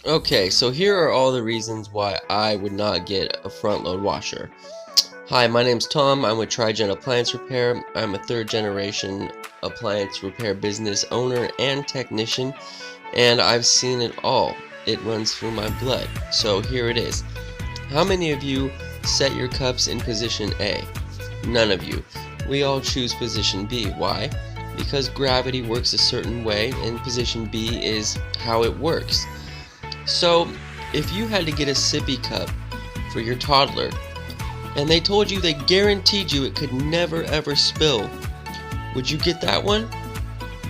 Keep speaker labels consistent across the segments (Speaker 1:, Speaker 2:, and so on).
Speaker 1: Okay, so here are all the reasons why I would not get a front load washer. Hi, my name's Tom. I'm with Trigen Appliance Repair. I'm a third generation appliance repair business owner and technician, and I've seen it all. It runs through my blood. So here it is. How many of you set your cups in position A? None of you. We all choose position B. Why? Because gravity works a certain way and position B is how it works. So, if you had to get a sippy cup for your toddler, and they told you, they guaranteed you it could never ever spill, would you get that one?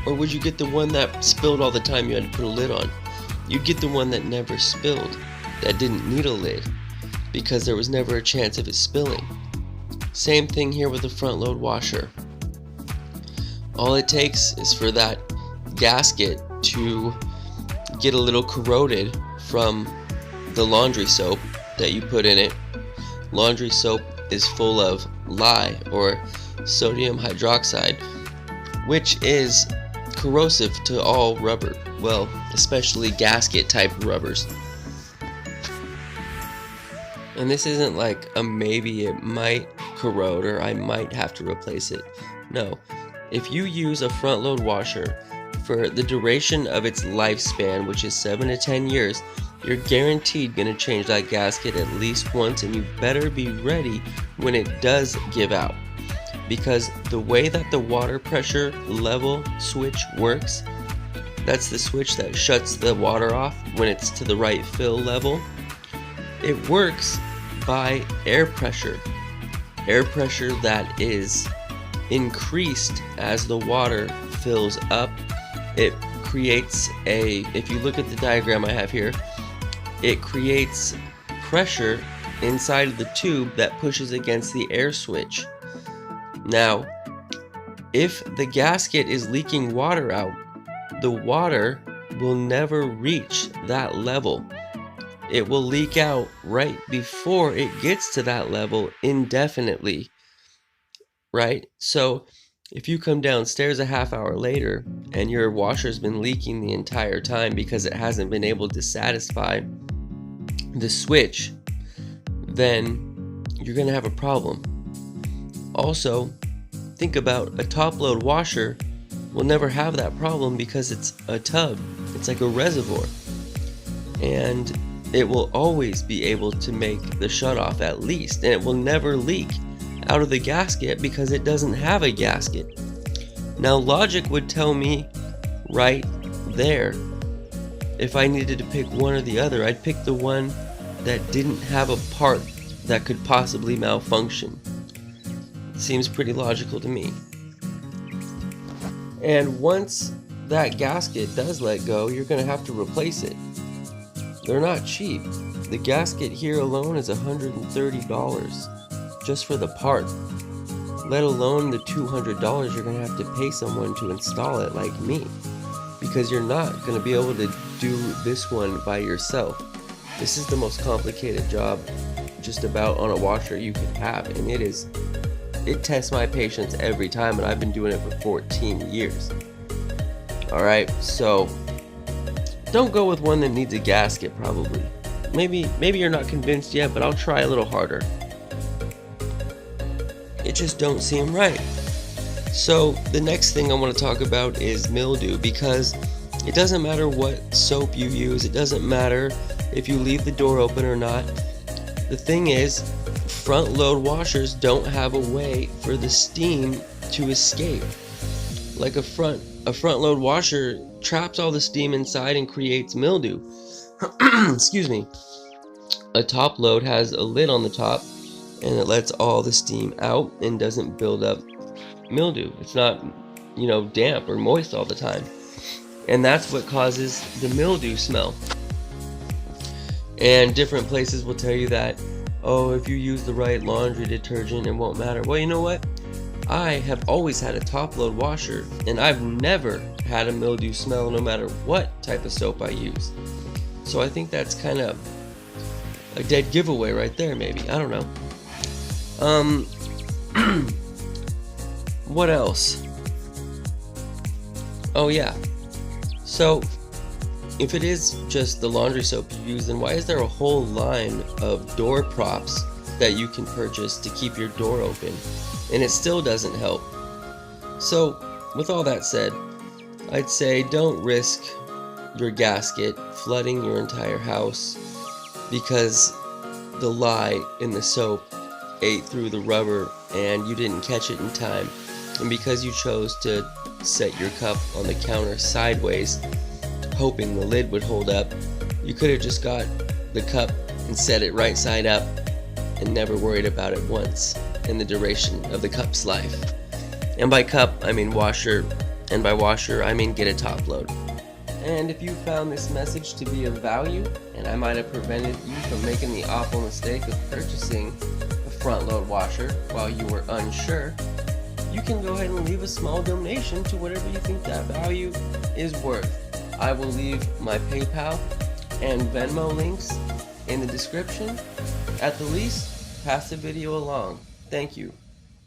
Speaker 1: Or would you get the one that spilled all the time you had to put a lid on? You'd get the one that never spilled, that didn't need a lid, because there was never a chance of it spilling. Same thing here with the front load washer. All it takes is for that gasket to get a little corroded from the laundry soap that you put in it. Laundry soap is full of lye, or sodium hydroxide, which is corrosive to all rubber, well, especially gasket type rubbers. And this isn't like a maybe it might corrode or I might have to replace it. No, if you use a front load washer for the duration of its lifespan, which is 7 to 10 years, you're guaranteed going to change that gasket at least once, and you better be ready when it does give out. Because the way that the water pressure level switch works, that's the switch that shuts the water off when it's to the right fill level. It works by air pressure. Air pressure that is increased as the water fills up. It creates if you look at the diagram I have here, it creates pressure inside of the tube that pushes against the air switch. Now, if the gasket is leaking water out, the water will never reach that level. It will leak out right before it gets to that level indefinitely, right? So if you come downstairs a half hour later and your washer's been leaking the entire time because it hasn't been able to satisfy the switch, then you're going to have a problem. Also, think about a top load washer will never have that problem because it's a tub. It's like a reservoir. And it will always be able to make the shutoff at least, and it will never leak out of the gasket because it doesn't have a gasket. Now, logic would tell me right there, if I needed to pick one or the other, I'd pick the one that didn't have a part that could possibly malfunction. Seems pretty logical to me. And once that gasket does let go, you're going to have to replace it. They're not cheap. The gasket here alone is $130 just for the part, let alone the $200 you're going to have to pay someone to install it like me, because you're not going to be able to do this one by yourself. This is the most complicated job just about on a washer you can have, and it tests my patience every time, and I've been doing it for 14 years. Alright, so don't go with one that needs a gasket probably. Maybe you're not convinced yet, but I'll try a little harder. It just don't seem right. So the next thing I want to talk about is mildew, because it doesn't matter what soap you use, it doesn't matter if you leave the door open or not. The thing is, front load washers don't have a way for the steam to escape. Like a front load washer traps all the steam inside and creates mildew. Excuse me. A top load has a lid on the top, and it lets all the steam out and doesn't build up mildew. It's not, damp or moist all the time. And that's what causes the mildew smell. And different places will tell you that, oh, if you use the right laundry detergent, it won't matter. Well, you know what? I have always had a top load washer, and I've never had a mildew smell no matter what type of soap I use. So I think that's kind of a dead giveaway right there, maybe. I don't know. What else? Oh yeah. So If it is just the laundry soap you use, then why is there a whole line of door props that you can purchase to keep your door open, and it still doesn't help? So, with all that said, I'd say don't risk your gasket flooding your entire house because the lye in the soap ate through the rubber and you didn't catch it in time, and because you chose to set your cup on the counter sideways hoping the lid would hold up, you could have just got the cup and set it right side up and never worried about it once in the duration of the cup's life. And by cup I mean washer, and by washer I mean get a top load. And if you found this message to be of value, and I might have prevented you from making the awful mistake of purchasing a front load washer while you were unsure, you can go ahead and leave a small donation to whatever you think that value is worth. I will leave my PayPal and Venmo links in the description. At the least, pass the video along. Thank you.